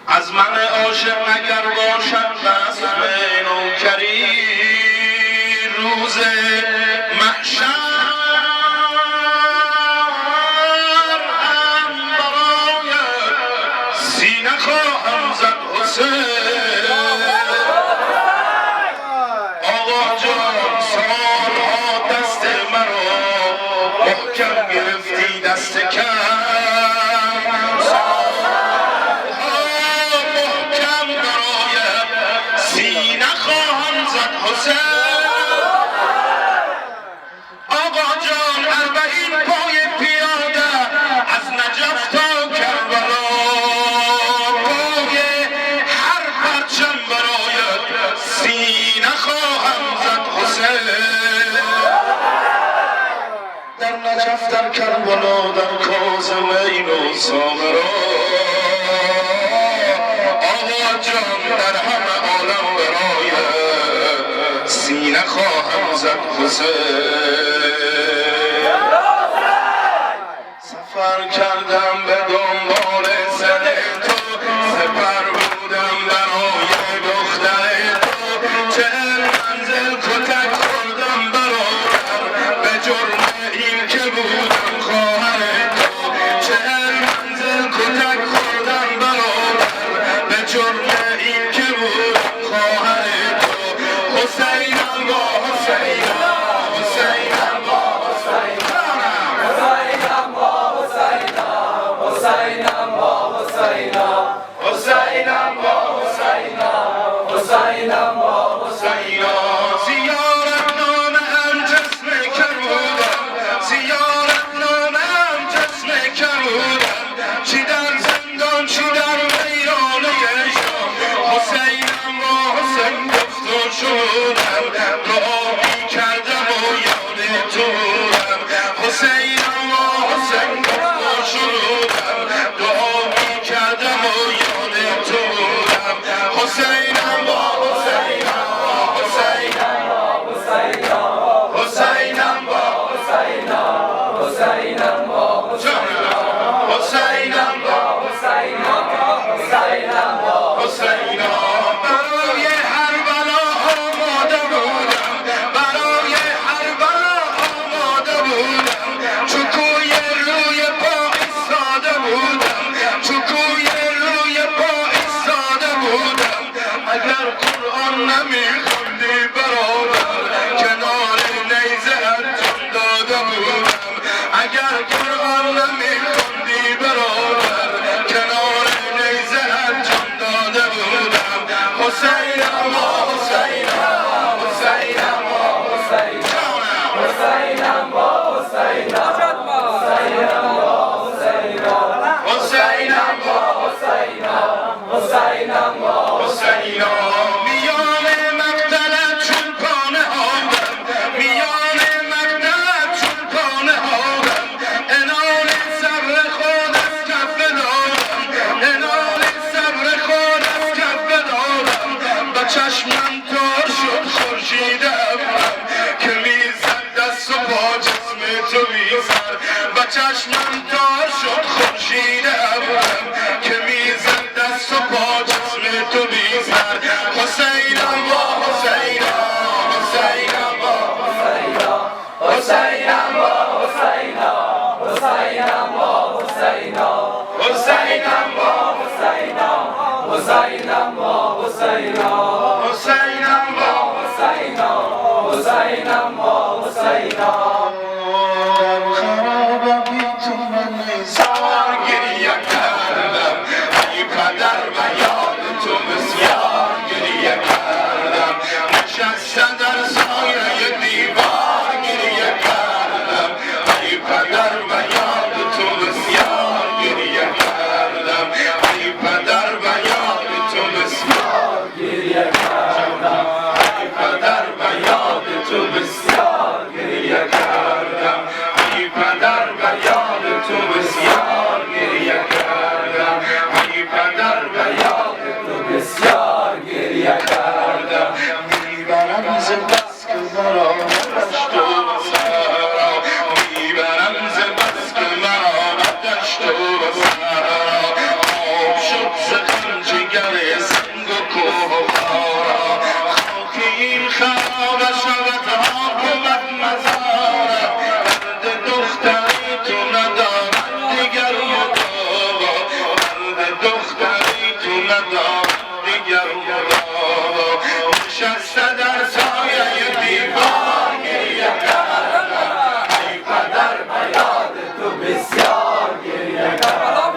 از من عاشق اگر باشد بس نوکری روز محشر هم برای سینه خواهم زد حسین. آقا جان سالها دست مرا محکم گرفتی دست کم، آقا جان اربعین پای پیاده از نجف تا کربلا، پای هر پرچم برایت سینه خواهم زد حسین. در نجف در کربلا در کاظمین و سامرا، آقا جان در همه عالم برایت سینه خواهم زد حسین. سفر کردم به دنبال زن تو، سپر بودم برای دختر تو، 40 منزل کتک خوردم برادر به جرم این که بودم خواهر تو، 40 منزل کتک خوردم برادر به جرم این که بودم خواهر تو. حسینم با حسینم، حسینم با حسینم، حسینم با حسینم، حسینم با حسینم، حسینم با حسینم، حسینم با حسینم. زیارت نامه هم جسم کرودم، زیارت نامه هم جسم کرودم، چی در زندان چی در ویرانه شام، حسینم با حسین گفت و شدم، دعا می کردم و یاد تو بودم، حسینم با حسین گفت و شدم، دعا می کردم و یاد تو بودم، حسینم با حسینم، حسینم با حسینم، حسینم با حسینم، حسینم با حسینم، حسینم با حسینم، حسینم با حسینم. برای هر بلا آماده بودم، برای هر بلا آماده بودم، چو کوی روی پا ایستاده بودم، چو کوی روی پا ایستاده بودم. اگر قرآن نمیخوندی برادر کنار نیزه جان داده بودم، اگر قرآن نمیخوندی برادر کنار نیزه جان داده بودم. حسینم با حسینم، حسینم با حسینم، حسینم با حسینم، حسینم با حسینم، حسینم با حسینم، حسینم با حسینم. میان مقتلت چون پانه آدم، میان مقتلت چون پانه آدم، انال صبر خود از کف دادم، انال صبر خود از کف دادم. به چشمم تار شد خورشید ابرم که میزد دست و پا جسم تو بیزد، به چشمم تار شد خورشید ابرم که میزد دست و پا جسم تو بیزد. حسینم با حسینم، حسینم با حسینم، حسینم با حسینم، حسینم با حسینم، حسینم با حسینم، حسینم با حسینم، حسینم با حسینم، حسینم با حسینم. خراب بی تو من نیزار گریه کردم، ای پدر و یاد تو بسیار گریه کردم، نشستم در سایه دیوار گریه کردم، ای پدر و یاد تو بسیار گریه کردم، ای پدر و یاد تو بسیار گریه دختری تو ندارم دیگر مرا نشسته در سایه دیوار گریه کردم ای پدر به یاد تو بسیار گریه کردم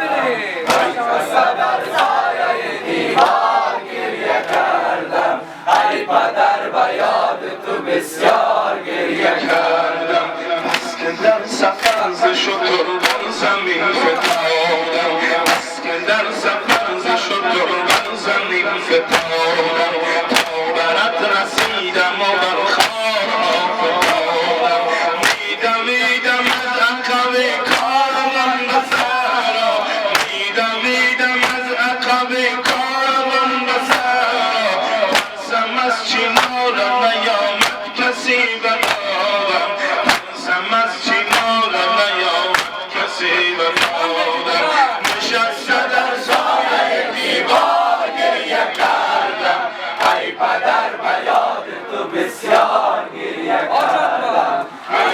نشسته در سایه دیوار گریه کردم ای پدر به یاد تو بسیار گریه کردم بس که در سفر ز شتر بر زمین فتادم بس که در سفر ز شتر بر زمین فتادم تا برت رسیدم و بر خارها فتادم میدمیدم از عقب کاروان به صحرا میدمیدم از عقب کاروان به صحرا ترسم از چنار نیامد کسی به دادم ترسم از چنار نیامد کسی به دادم نشسته در سایه دیوار گریه کردم ای پدر به یاد تو بسیار گریه کردم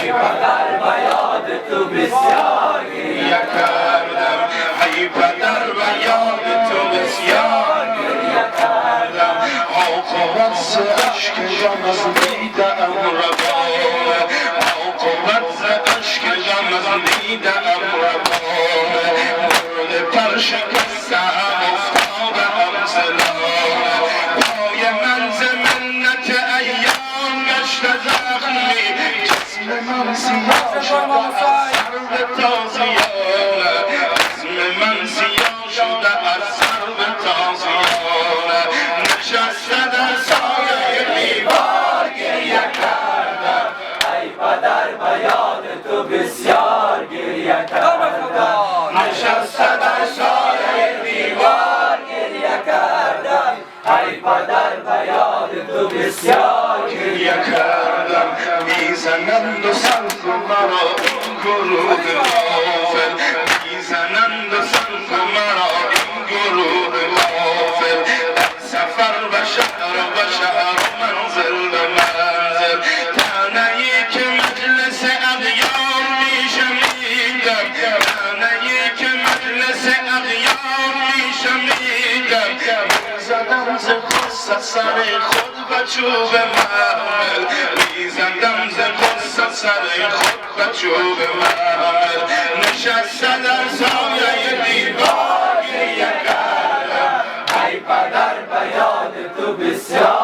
ای پدر به یاد تو بسیار گریه کردم ای پدر به یاد تو بسیار گریه کردم عاقبت ز اشک جان از دیده ام روانه عاقبت ز اشک جان از دیده ام روانه مرد پر شکسته ام افتاده ام زلانه پای من ز منت ایام گشته زخمی جسم من سیاه شده از سر به تازیانه جسم من سیاه شده از سر به تازیانه نشسته در سایه دیوار گریه کردم ای پدر به یاد تو بسیار گریه کردم نشسته در سایه دیوار گریه کردم ای پدر به یاد تو بسیار گریه کردم میزنند و سنگ مرا این گروه غافل میزنند و سنگ مرا این گروه غافل در سفر و شهر و منزل به منزل تنه‌ای که مجلس اغیار میشنیدم تنه‌ای که مجلس اغیار میشنیدم میزدم ز غصه سر خود به چوب محمل میزدم ز غصه سر خود به چوب محمل نشسته در سایه دیوار گریه کردم ای پدر به یاد تو بسیار